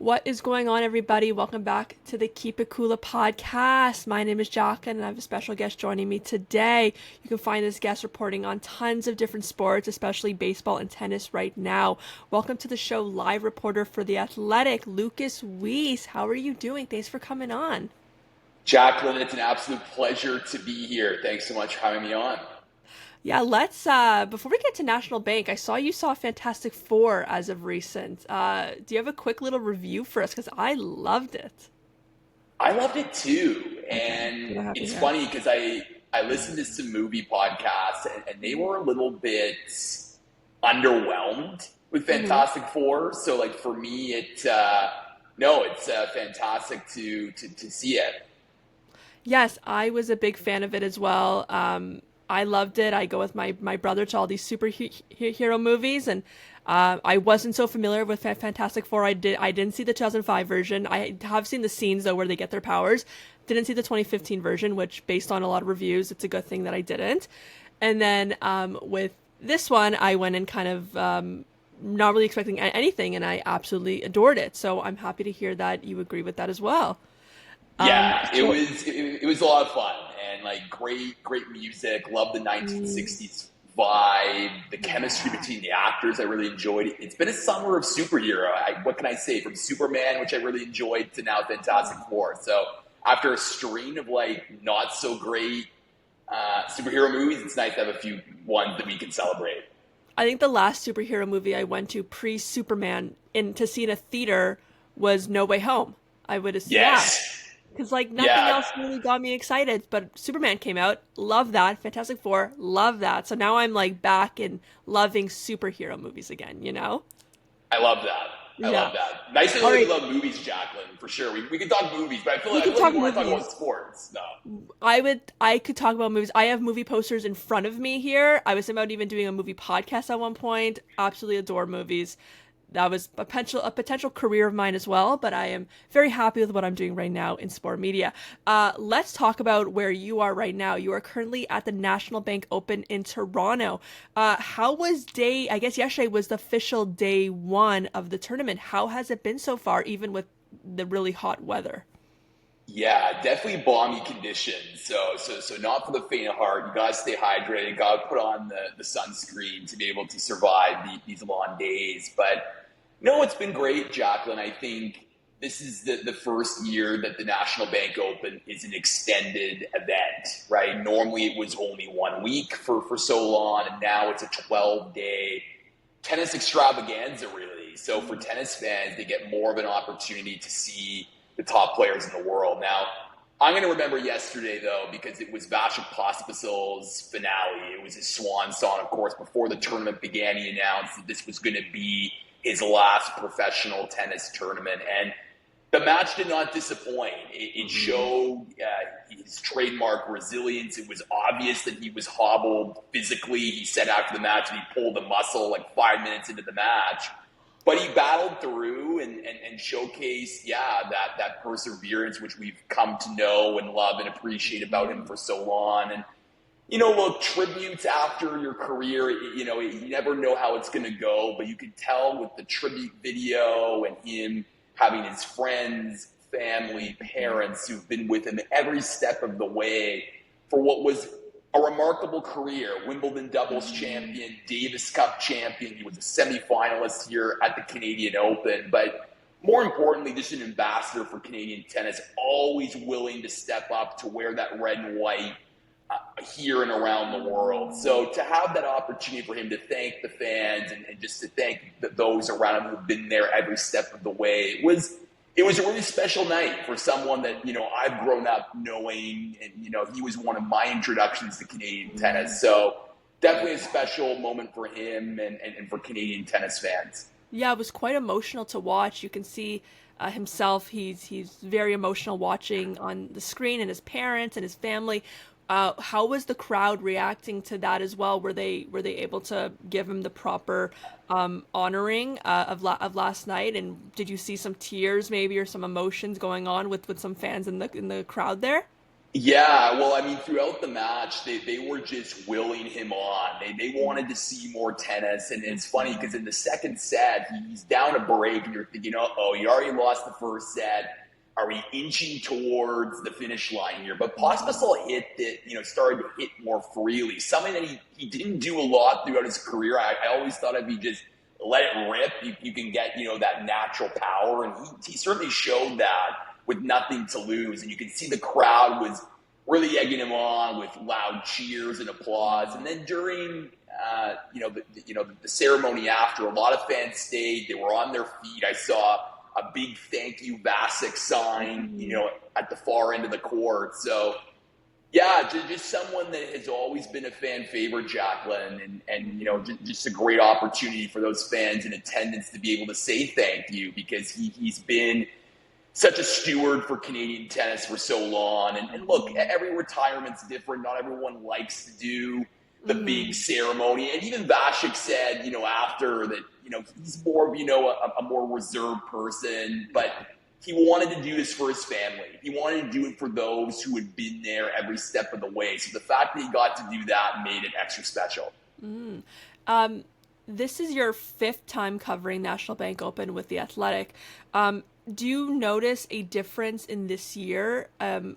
What is going on, everybody? Welcome back to the Keep It Kula Podcast. My name is Jacqueline, and I have a special guest joining me today. You can find this guest reporting on tons of different sports, especially baseball and tennis right now. Welcome to the show, live reporter for The Athletic, Lukas Weese. How are you doing? Thanks for coming on. Jacqueline, it's an absolute pleasure to be here. Thanks so much for having me on. Yeah, let's, before we get to National Bank, I saw you saw Fantastic Four as of recent. Do you have a quick little review for us? Because I loved it. I loved it too. And it's funny because I listened to some movie podcasts and they were a little bit underwhelmed with Fantastic Four. So like for me, it's fantastic to see it. Yes, I was a big fan of it as well. I loved it. I go with my brother to all these superhero movies, and I wasn't so familiar with Fantastic Four. I didn't see the 2005 version. I have seen the scenes though where they get their powers. Didn't see the 2015 version, which based on a lot of reviews, it's a good thing that I didn't. And then with this one, I went in kind of not really expecting anything, and I absolutely adored it. So I'm happy to hear that you agree with that as well. Yeah, it was a lot of fun and like great music. Love the 1960s vibe, the chemistry between the actors. I really enjoyed it. It's been a summer of superhero. What can I say? From Superman, which I really enjoyed, to now Fantastic Four. So after a string of like not so great superhero movies, it's nice to have a few ones that we can celebrate. I think the last superhero movie I went to pre-Superman to see in a theater was No Way Home. I would assume. Yes. Yeah. Because like nothing else really got me excited, but Superman came out, love that. Fantastic Four, love that. So now I'm like back in loving superhero movies again, you know? I love that. I love that. Nice to know that you love movies, Jacqueline, for sure. We could talk movies, but I feel like we want to talk about sports. No. I could talk about movies. I have movie posters in front of me here. I was thinking about even doing a movie podcast at one point. Absolutely adore movies. That was a potential career of mine as well, but I am very happy with what I'm doing right now in sport media. Let's talk about where you are right now. You are currently at the National Bank Open in Toronto. How was I guess yesterday was the official day one of the tournament. How has it been so far, even with the really hot weather? Yeah, definitely balmy conditions. So not for the faint of heart. You gotta stay hydrated. Gotta put on the sunscreen to be able to survive these long days. But no, it's been great, Jacqueline. I think this is the first year that the National Bank Open is an extended event, right? Normally it was only 1 week for so long, and now it's a 12-day tennis extravaganza, really. So for tennis fans, they get more of an opportunity to see the top players in the world. Now, I'm going to remember yesterday, though, because it was Vasek Pospisil's finale. It was his swan song, of course. Before the tournament began, he announced that this was going to be his last professional tennis tournament. And the match did not disappoint. It showed his trademark resilience. It was obvious that he was hobbled physically. He said after the match that he pulled a muscle like 5 minutes into the match. But he battled through and showcased, that perseverance, which we've come to know and love and appreciate about him for so long. And, look, tributes after your career, you never know how it's going to go, but you could tell with the tribute video and him having his friends, family, parents who've been with him every step of the way for what was a remarkable career. Wimbledon doubles champion, Davis Cup champion. He was a semifinalist here at the Canadian Open. But more importantly, just an ambassador for Canadian tennis, always willing to step up to wear that red and white here and around the world. So to have that opportunity for him to thank the fans and just to thank those around him who've been there every step of the way, it was a really special night for someone that, I've grown up knowing, and, he was one of my introductions to Canadian tennis. So definitely a special moment for him and for Canadian tennis fans. Yeah, it was quite emotional to watch. You can see himself. He's very emotional watching on the screen, and his parents and his family. How was the crowd reacting to that as well? Were they able to give him the proper honoring of last night? And did you see some tears maybe or some emotions going on with some fans in the crowd there? Yeah, well, I mean, throughout the match, they were just willing him on. They wanted to see more tennis. And it's funny because in the second set, he's down a break, and you're thinking, oh, he already lost the first set. Are we inching towards the finish line here? But Pospisil started to hit more freely, something that he didn't do a lot throughout his career. I always thought if he just let it rip, you can get, that natural power. And he certainly showed that with nothing to lose. And you could see the crowd was really egging him on with loud cheers and applause. And then during, the ceremony after, a lot of fans stayed. They were on their feet. I saw a big thank you Vasek sign, at the far end of the court. So, yeah, just someone that has always been a fan favorite, Jacqueline, and just a great opportunity for those fans in attendance to be able to say thank you, because he's been such a steward for Canadian tennis for so long. And look, every retirement's different. Not everyone likes to do the big ceremony. And even Vasek said, after that, he's more of, a more reserved person, but he wanted to do this for his family. He wanted to do it for those who had been there every step of the way. So the fact that he got to do that made it extra special. This is your 5th time covering National Bank Open with The Athletic. Do you notice a difference in this year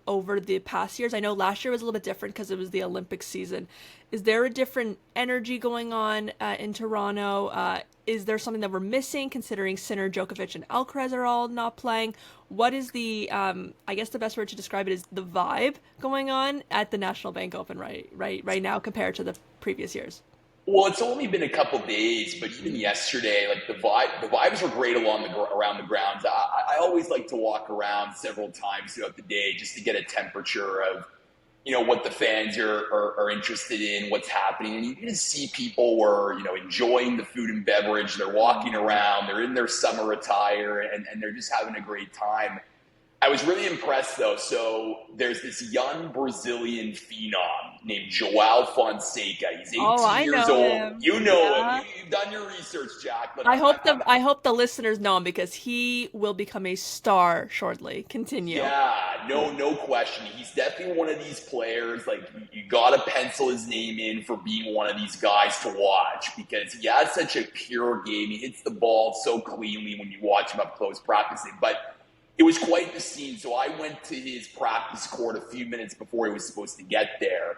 over the past years? I know last year was a little bit different because it was the Olympic season. Is there a different energy going on in Toronto? Is there something that we're missing, considering Sinner, Djokovic, and Alcaraz are all not playing? What is the, I guess the best word to describe it is the vibe going on at the National Bank Open right now compared to the previous years? Well, it's only been a couple days, but even yesterday, like the vibes were great around the grounds. I always like to walk around several times throughout the day just to get a temperature of, what the fans are interested in, what's happening. And you can see people were, enjoying the food and beverage. They're walking around, they're in their summer attire, and they're just having a great time. I was really impressed, though. So there's this young Brazilian phenom named Joao Fonseca. He's 18 years old. Him. You know him. You've done your research, Jack. But I hope the listeners know him, because he will become a star shortly. Continue. Yeah, no question. He's definitely one of these players. Like, you got to pencil his name in for being one of these guys to watch, because he has such a pure game. He hits the ball so cleanly when you watch him up close practicing. But it was quite the scene. So I went to his practice court a few minutes before he was supposed to get there.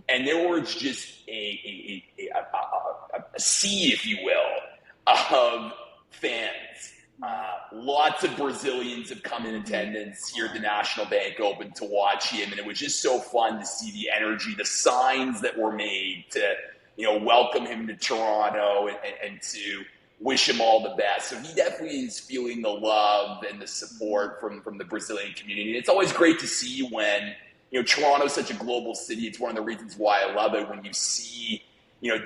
And there was just a sea, if you will, of fans. Lots of Brazilians have come in attendance here at the National Bank Open to watch him. And it was just so fun to see the energy, the signs that were made to, welcome him to Toronto and to wish him all the best. So he definitely is feeling the love and the support from the Brazilian community. And it's always great to see when, Toronto's such a global city. It's one of the reasons why I love it, when you see,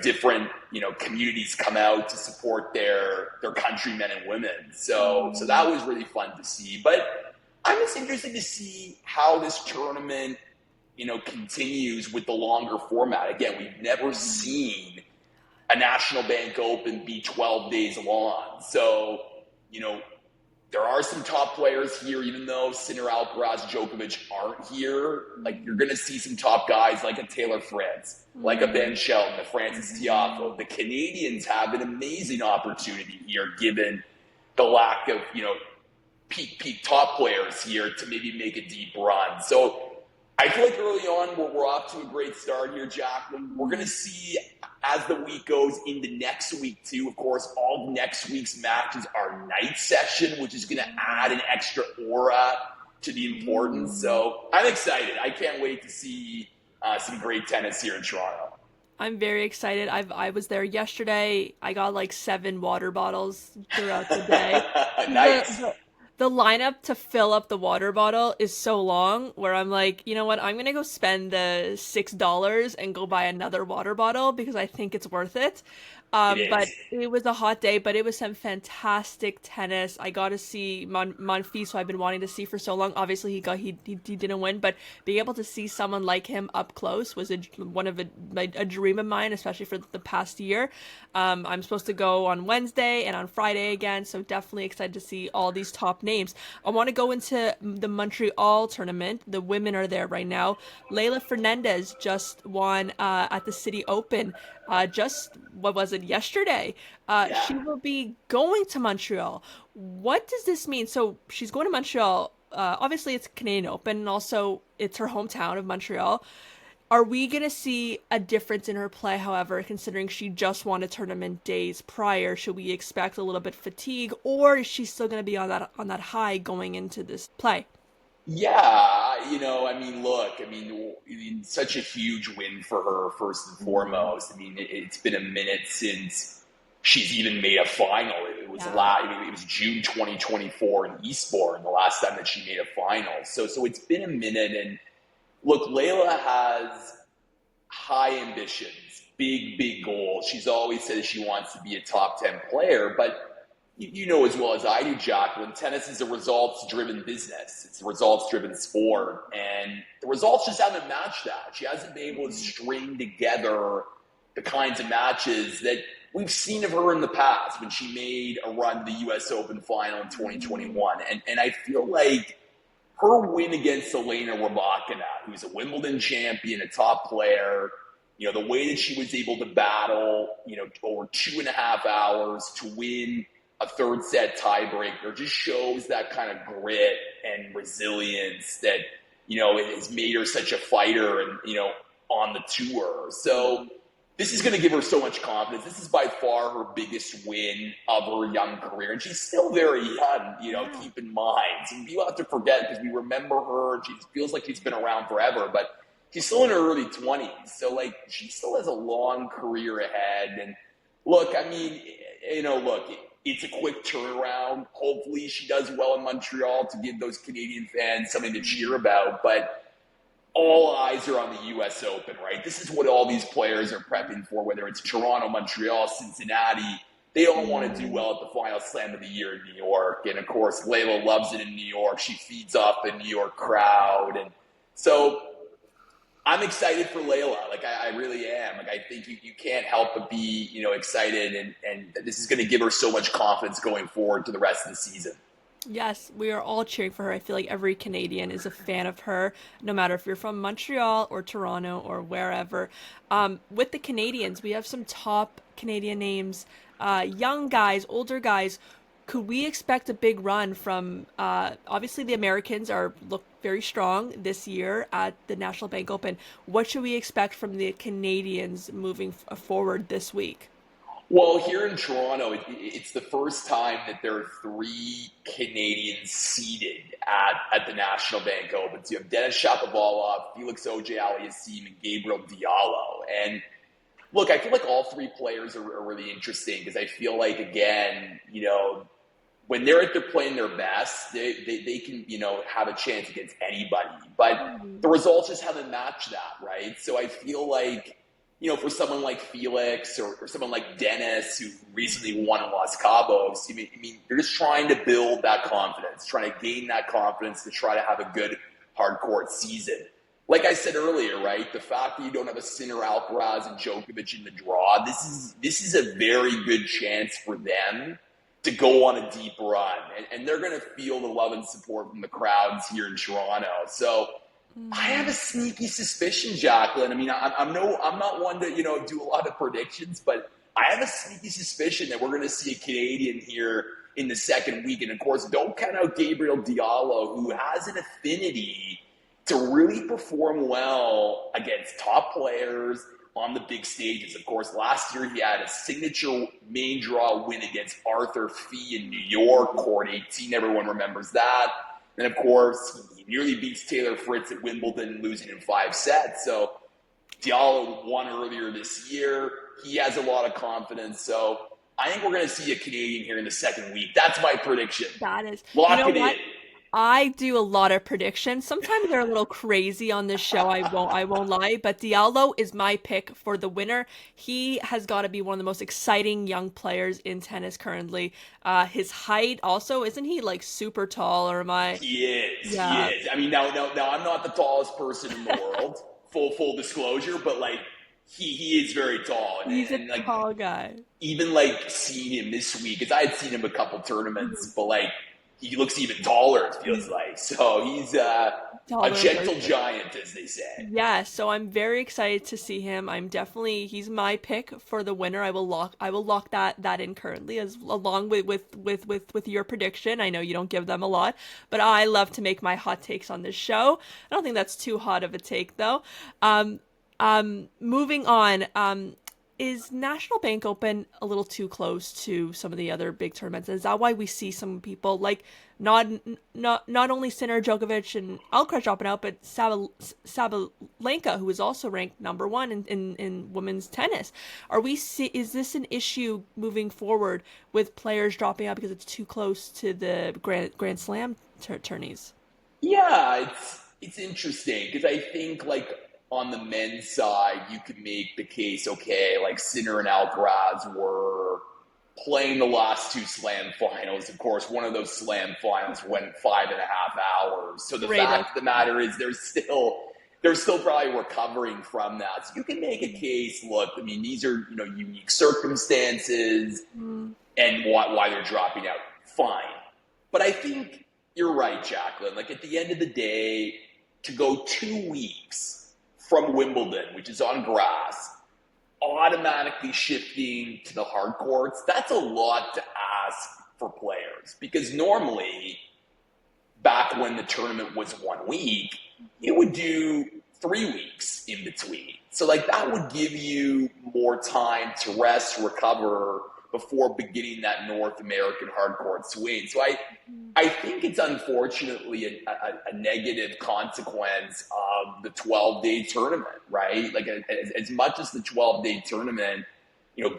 different, communities come out to support their countrymen and women. So that was really fun to see. But I'm just interested to see how this tournament, continues with the longer format. Again, we've never seen a National Bank Open be 12 days long. So, there are some top players here, even though Sinner, Alcaraz, Djokovic aren't here. Like, you're going to see some top guys like a Taylor Fritz, like a Ben Shelton, a Francis Tiafoe. The Canadians have an amazing opportunity here, given the lack of, peak top players here, to maybe make a deep run. So I feel like early on we're off to a great start here, Jacqueline. We're going to see, as the week goes into next week too, of course, all next week's matches are night session, which is going to add an extra aura to the importance. So I'm excited. I can't wait to see some great tennis here in Toronto. I'm very excited. I was there yesterday. I got like 7 water bottles throughout the day. Nice. The lineup to fill up the water bottle is so long, where I'm like, you know what, I'm going to go spend the $6 and go buy another water bottle, because I think it's worth it. It But is. it was a hot day, but it was some fantastic tennis. I got to see Monfils, who I've been wanting to see for so long. Obviously, he didn't win, but being able to see someone like him up close was a dream of mine, especially for the past year. I'm supposed to go on Wednesday and on Friday again, so definitely excited to see all these top names. I want to go into the Montreal tournament. The women are there right now. Leila Fernandez just won at the City Open. Just what was it yesterday? Yeah. She will be going to Montreal. What does this mean? So she's going to Montreal. Obviously, it's Canadian Open, and also it's her hometown of Montreal. Are we going to see a difference in her play, however, considering she just won a tournament days prior? Should we expect a little bit fatigue, or is she still going to be on that high going into this play? Yeah, I mean, look, such a huge win for her, first and Mhm. foremost. I mean, it's been a minute since she's even made a final. It was Yeah. it was June 2024 in Eastbourne, the last time that she made a final. So it's been a minute. And look, Layla has high ambitions, big goals. She's always said she wants to be a top 10 player, but you know as well as I do, Jacqueline, tennis is a results-driven business. It's a results-driven sport, and the results just haven't matched that. She hasn't been able to string together the kinds of matches that we've seen of her in the past when she made a run to the U.S. Open final in 2021. And I feel like her win against Elena Rybakina, who's a Wimbledon champion, a top player, the way that she was able to battle, over 2.5 hours to win a third set tiebreaker just shows that kind of grit and resilience that, has made her such a fighter and, on the tour. So this is going to give her so much confidence. This is by far her biggest win of her young career. And she's still very young, Yeah. keep in mind. And people have to forget because we remember her. She feels like she's been around forever, but she's still in her early 20s. So, she still has a long career ahead. And look, it's a quick turnaround. Hopefully she does well in Montreal to give those Canadian fans something to cheer about. But all eyes are on the U.S. Open, right? This is what all these players are prepping for, whether it's Toronto, Montreal, Cincinnati. They all want to do Mm. well at the final slam of the year in New York. And of course, Layla loves it in New York. She feeds off the New York crowd. And so I'm excited for Layla. I really am. I think you can't help but be, excited. And this is going to give her so much confidence going forward to the rest of the season. Yes, we are all cheering for her. I feel like every Canadian is a fan of her, no matter if you're from Montreal or Toronto or wherever. With the Canadians, we have some top Canadian names, young guys, older guys. Could we expect a big run from? Obviously, the Americans are look very strong this year at the National Bank Open. What should we expect from the Canadians moving forward this week? Well, here in Toronto, it's the first time that there are three Canadians seated at the National Bank Open. So you have Denis Shapovalov, Felix Auger-Aliassime, and Gabriel Diallo. And look, I feel like all three players are really interesting because I feel like, again, when they're playing their best, they can, have a chance against anybody. But the results just haven't matched that, right? So I feel like, for someone like Felix or someone like Dennis, who recently won in Los Cabos, they're just trying to build that confidence, trying to gain that confidence to try to have a good hardcourt season. Like I said earlier, right, the fact that you don't have a Sinner, Alcaraz, and Djokovic in the draw, this is a very good chance for them to go on a deep run. And they're going to feel the love and support from the crowds here in Toronto. So I have a sneaky suspicion, Jacqueline. I'm not one to do a lot of predictions, but I have a sneaky suspicion that we're going to see a Canadian here in the second week. And of course, don't count out Gabriel Diallo, who has an affinity to really perform well against top players on the big stages. Of course, last year he had a signature main draw win against Arthur Fee in New York, court 18. Everyone remembers that. And of course, he nearly beats Taylor Fritz at Wimbledon, losing in 5 sets. So Diallo won earlier this year. He has a lot of confidence. So I think we're going to see a Canadian here in the second week. That's my prediction. That is, you Lock know it what? in. I do a lot of predictions. Sometimes they're a little crazy on this show. I won't lie, but Diallo is my pick for the winner. He has got to be one of the most exciting young players in tennis currently. His height also, isn't he like super tall or am I? He is. He Yeah, is. I mean, now, I'm not the tallest person in the world. Full disclosure, but like he is very tall, he's a like tall guy. even like seeing him this week, because I had seen him a couple Mhm. tournaments, but like he looks even taller. It feels He's like so he's a taller in gentle person. giant, as they say. Yeah, so I'm very excited to see him. He's my pick for the winner. I will lock that in currently as along with your prediction. I know you don't give them a lot, but I love to make my hot takes on this show. I don't think that's too hot of a take though. Um moving on. Is National Bank Open a little too close to some of the other big tournaments? Is that why we see some people like not not only Sinner, Djokovic, and Alcaraz dropping out, but Sabalenka, who is also ranked number one in women's tennis? Is this an issue moving forward with players dropping out because it's too close to the Grand Slam tourneys? Yeah, it's interesting because I think like on the men's side, you could make the case, okay, like Sinner and Alcaraz were playing the last two slam finals. Of course, one of those slam finals went 5.5 hours. So the Great. fact of the matter is they're still probably recovering from that. So you can make a case, look, I mean, these are, unique circumstances Mm, and why they're dropping out. Fine. But I think you're right, Jacqueline. Like at the end of the day, to go 2 weeks from Wimbledon, which is on grass, automatically shifting to the hard courts, that's a lot to ask for players. Because normally, back when the tournament was 1 week, you would do 3 weeks in between. So like that would give you more time to rest, recover before beginning that North American hardcourt swing. So I think it's unfortunately a negative consequence of the 12-day tournament, right? Like as much as the 12-day tournament,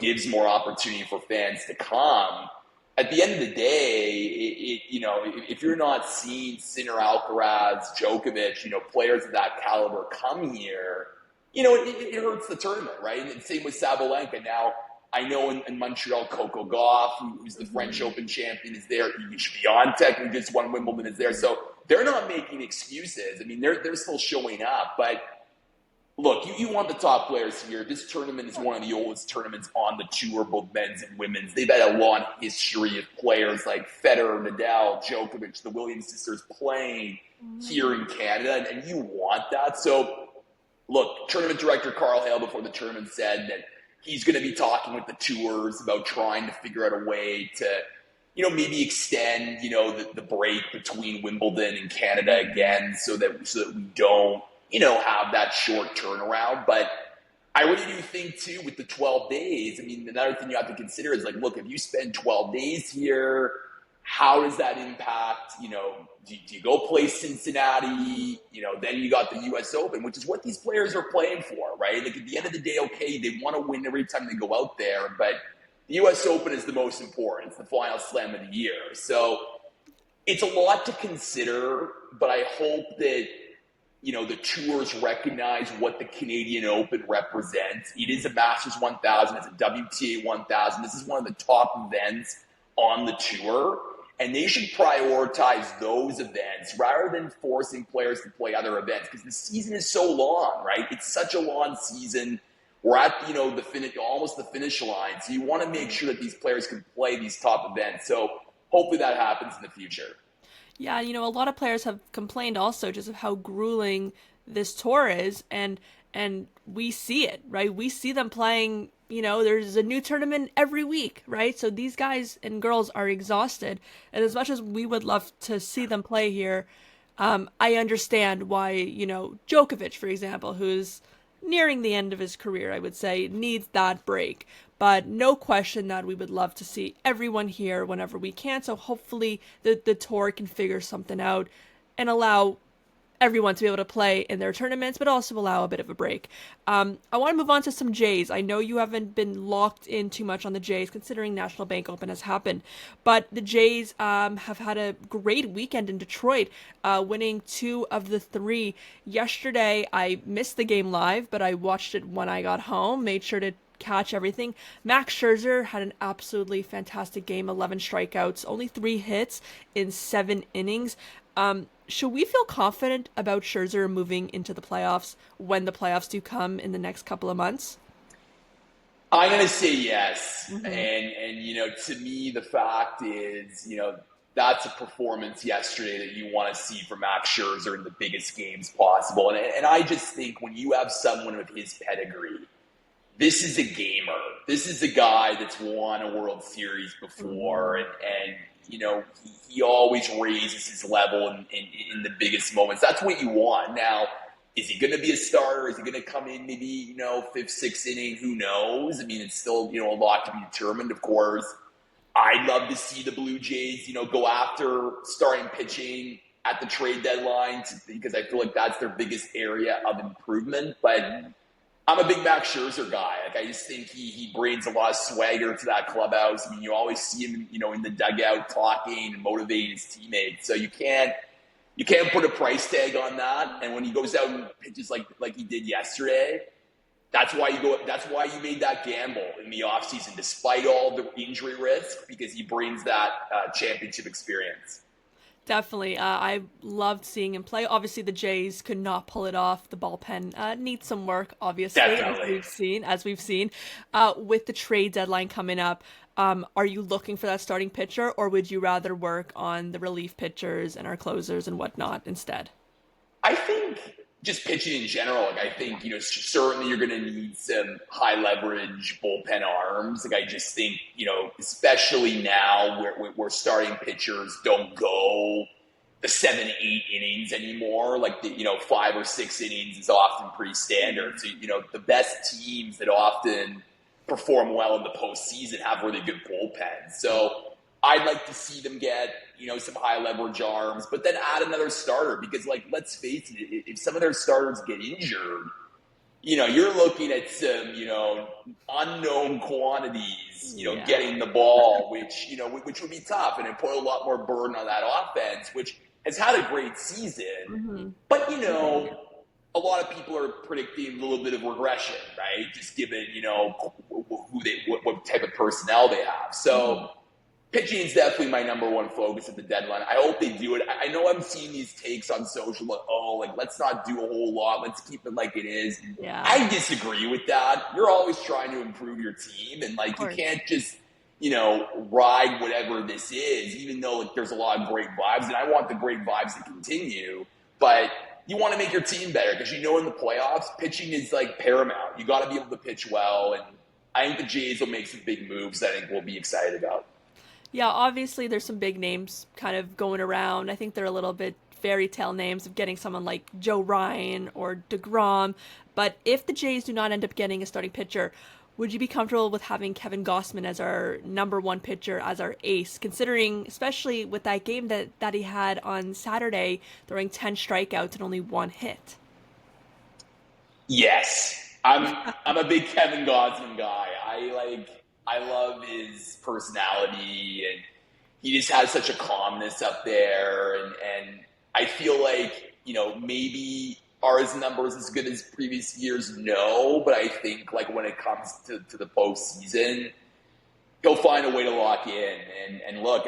gives more opportunity for fans to come, at the end of the day, if you're not seeing Sinner, Alcaraz, Djokovic, players of that caliber come here, it hurts the tournament, right? And same with Sabalenka. Now, I know in Montreal, Coco Gauff, who's the French mhm. Open champion, is there. Swiatek, who just won Wimbledon, is there. So they're not making excuses. I mean, they're still showing up, but look, you want the top players here. This tournament is one of the oldest tournaments on the tour, both men's and women's. They've had a long history of players like Federer, Nadal, Djokovic, the Williams sisters playing here in Canada, and you want that. So, look, tournament director Carl Hale before the tournament said that he's going to be talking with the tours about trying to figure out a way to, maybe extend, the break between Wimbledon and Canada again so that we don't, have that short turnaround. But I really do think too with the 12 days, I mean, another thing you have to consider is like, look, if you spend 12 days here, how does that impact, do you go play Cincinnati, then you got the US Open, which is what these players are playing for, right? Like at the end of the day, okay, they want to win every time they go out there, but the US Open is the most important. It's the final slam of the year. So it's a lot to consider, but I hope that the tours recognize what the Canadian Open represents. It is a Masters 1000. It's a WTA 1000. This is one of the top events on the tour. And they should prioritize those events rather than forcing players to play other events because the season is so long, right? It's such a long season. We're at, the finish, almost the finish line. So you want to make sure that these players can play these top events. So hopefully that happens in the future. Yeah, a lot of players have complained also just of how grueling this tour is, and we see it, right? We see them playing, there's a new tournament every week, right? So these guys and girls are exhausted, and as much as we would love to see them play here, I understand why, Djokovic, for example, who's nearing the end of his career, I would say, needs that break. But no question that we would love to see everyone here whenever we can. So hopefully the tour can figure something out and allow everyone to be able to play in their tournaments, but also allow a bit of a break. I want to move on to some Jays. I know you haven't been locked in too much on the Jays, considering National Bank Open has happened, but the Jays have had a great weekend in Detroit, winning 2 of the 3. Yesterday, I missed the game live, but I watched it when I got home, made sure to catch everything. Max Scherzer had an absolutely fantastic game, 11 strikeouts, only 3 hits in 7 innings. Should we feel confident about Scherzer moving into the playoffs when the playoffs do come in the next couple of months? I'm going to say yes. Mm-hmm. And to me, the fact is, that's a performance yesterday that you want to see from Max Scherzer in the biggest games possible. And I just think when you have someone with his pedigree, this is a gamer. This is a guy that's won a World Series before, and he always raises his level in the biggest moments. That's what you want. Now, is he going to be a starter? Is he going to come in maybe, 5th, 6th inning? Who knows? I mean, it's still, a lot to be determined, of course. I'd love to see the Blue Jays, go after starting pitching at the trade deadline because I feel like that's their biggest area of improvement. But I'm a big Max Scherzer guy. I just think he brings a lot of swagger to that clubhouse. I mean, you always see him, in the dugout talking and motivating his teammates. So you can't put a price tag on that. And when he goes out and pitches like he did yesterday, that's why you made that gamble in the offseason, despite all the injury risk, because he brings that championship experience. Definitely. I loved seeing him play. Obviously, the Jays could not pull it off. The bullpen needs some work, obviously, Definitely. as we've seen. With the trade deadline coming up, are you looking for that starting pitcher, or would you rather work on the relief pitchers and our closers and whatnot instead? I think just pitching in general, I think, certainly you're going to need some high leverage bullpen arms. I just think, especially now where starting pitchers don't go the 7, 8 innings anymore. Like the 5 or 6 innings is often pretty standard. So, the best teams that often perform well in the postseason have really good bullpens. So I'd like to see them get, some high leverage arms, but then add another starter because, let's face it, if some of their starters get injured, you're looking at some, unknown quantities, getting the ball, which would be tough, and it put a lot more burden on that offense, which has had a great season. Mm-hmm. But, a lot of people are predicting a little bit of regression, right? Just given, what type of personnel they have. So pitching is definitely my number one focus at the deadline. I hope they do it. I know I'm seeing these takes on social, let's not do a whole lot. Let's keep it like it is. Yeah. I disagree with that. You're always trying to improve your team, and you can't just, ride whatever this is, even though there's a lot of great vibes, and I want the great vibes to continue. But you want to make your team better because in the playoffs, pitching is paramount. You got to be able to pitch well, and I think the Jays will make some big moves that I think we'll be excited about. Yeah, obviously there's some big names kind of going around. I think they're a little bit fairy tale names of getting someone like Joe Ryan or DeGrom. But if the Jays do not end up getting a starting pitcher, would you be comfortable with having Kevin Gausman as our number one pitcher, as our ace, considering, especially with that game that he had on Saturday, throwing 10 strikeouts and only 1 hit? Yes. I'm a big Kevin Gausman guy. I love his personality, and he just has such a calmness up there. And I feel like, maybe are his numbers as good as previous years? No, but I think when it comes to the postseason, he'll find a way to lock in. And look,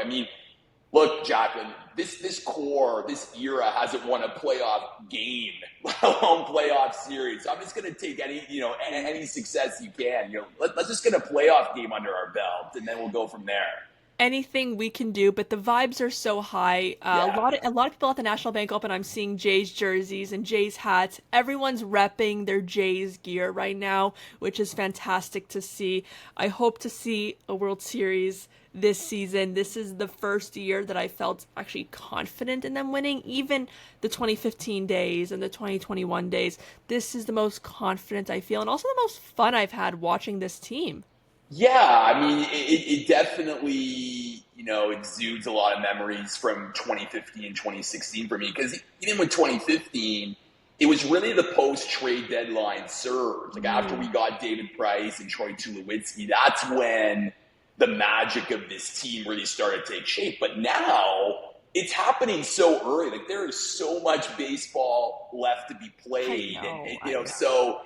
Jacqueline, this core, this era hasn't won a playoff game, let alone playoff series. So I'm just going to take any success you can. Let's just get a playoff game under our belt, and then we'll go from there. Anything we can do, but the vibes are so high. A lot of people at the National Bank Open, I'm seeing Jays jerseys and Jays hats. Everyone's repping their Jays gear right now, which is fantastic to see. I hope to see a World Series this season. This is the first year that I felt actually confident in them winning. Even the 2015 days and the 2021 days, this is the most confident I feel, and also the most fun I've had watching this team. Yeah, I mean, it definitely, exudes a lot of memories from 2015 and 2016 for me. Because even with 2015, it was really the post-trade deadline surge. Like after we Mm. got David Price and Troy Tulowitzki, that's when the magic of this team really started to take shape. But now it's happening so early. Like there is so much baseball left to be I played, and know, you I know, know. so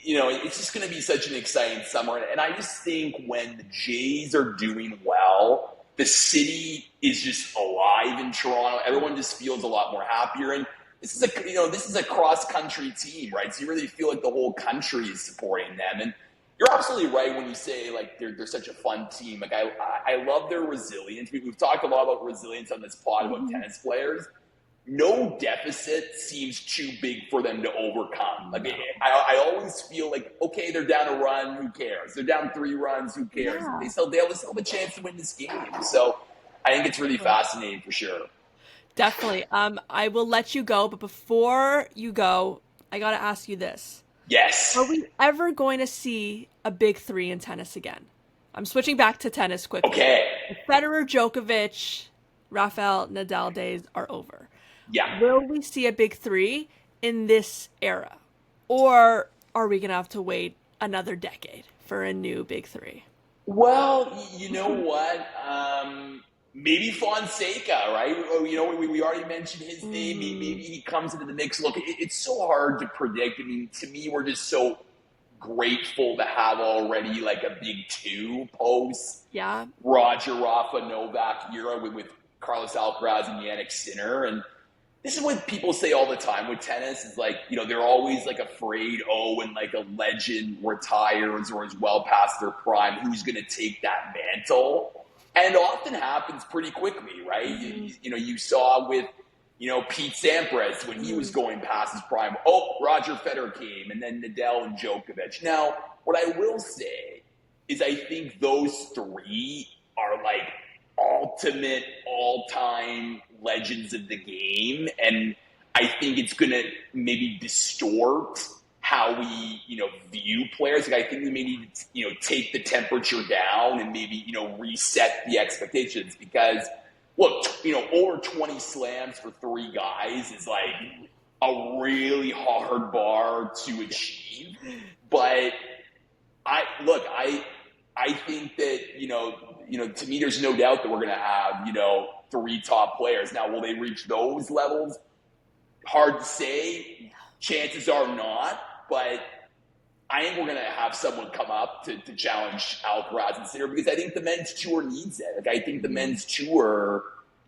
it's just going to be such an exciting summer. And I just think when the Jays are doing well, the city is just alive in Toronto. Everyone just feels a lot more happier. And this is a cross country team, right? So you really feel like the whole country is supporting them. And you're absolutely right when you say like they're such a fun team. Like I love their resilience. We've talked a lot about resilience on this pod about tennis players. No deficit seems too big for them to overcome. Like No. I always feel like, okay, they're down a run, who cares? They're down 3 runs, who cares? Yeah. They'll still have a chance to win this game. So I think it's really fascinating for sure. Definitely. I will let you go, but before you go, I gotta ask you this. Are Yes. we ever going to see a big three in tennis again? I'm switching back to tennis quickly. Okay. The Federer, Djokovic, Rafael Nadal days are over. Yeah. Will we see a big three in this era? Or are we gonna have to wait another decade for a new big three? Well, you know what? Maybe Fonseca, right? We already mentioned his name. Maybe Mm, he comes into the mix. Look, it's so hard to predict. I mean, to me, we're just so grateful to have already like a big two post yeah. Roger Rafa Novak era with Carlos Alcaraz and Yannick Sinner. And this is what people say all the time with tennis is like, they're always like afraid, when like a legend retires or is well past their prime, who's going to take that mantle? And it often happens pretty quickly, right? Hmm. You saw with, Pete Sampras when he was going past his prime. Oh, Roger Federer came, and then Nadal and Djokovic. Now, what I will say is I think those three are like ultimate all-time legends of the game, and I think it's going to maybe distort how we view players. Like I think we may need to take the temperature down and maybe reset the expectations, because look, over 20 slams for three guys is like a really hard bar to achieve. But I think that to me, there's no doubt that we're going to have three top players. Now, will they reach those levels? Hard to say. Chances are not, but I think we're going to have someone come up to challenge Alcaraz and Sinner, because I think the men's tour needs it. Like I think the men's tour,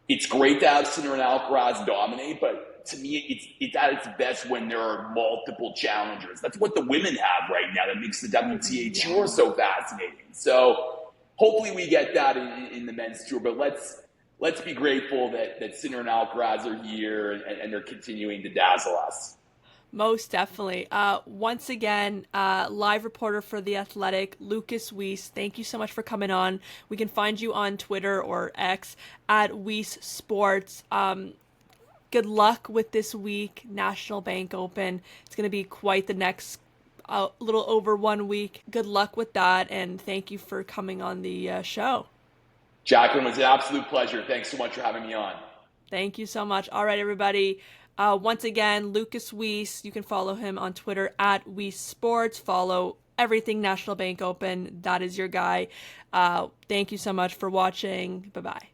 it's great to have Sinner and Alcaraz dominate, but to me, it's at its best when there are multiple challengers. That's what the women have right now that makes the WTA tour Yeah. so fascinating. So hopefully we get that in the men's tour, but let's be grateful that Sinner and Alcaraz are here and they're continuing to dazzle us. Most definitely. Once again, live reporter for The Athletic, Lukas Weese, thank you so much for coming on. We can find you on Twitter or X at Weese Sports. Good luck with this week, National Bank Open. It's going to be quite the next little over 1 week. Good luck with that, and thank you for coming on the show. Jacqueline, it was an absolute pleasure. Thanks so much for having me on. Thank you so much. All right, everybody. Once again, Lukas Weese. You can follow him on Twitter at Weese Sports. Follow everything National Bank Open. That is your guy. Thank you so much for watching. Bye bye.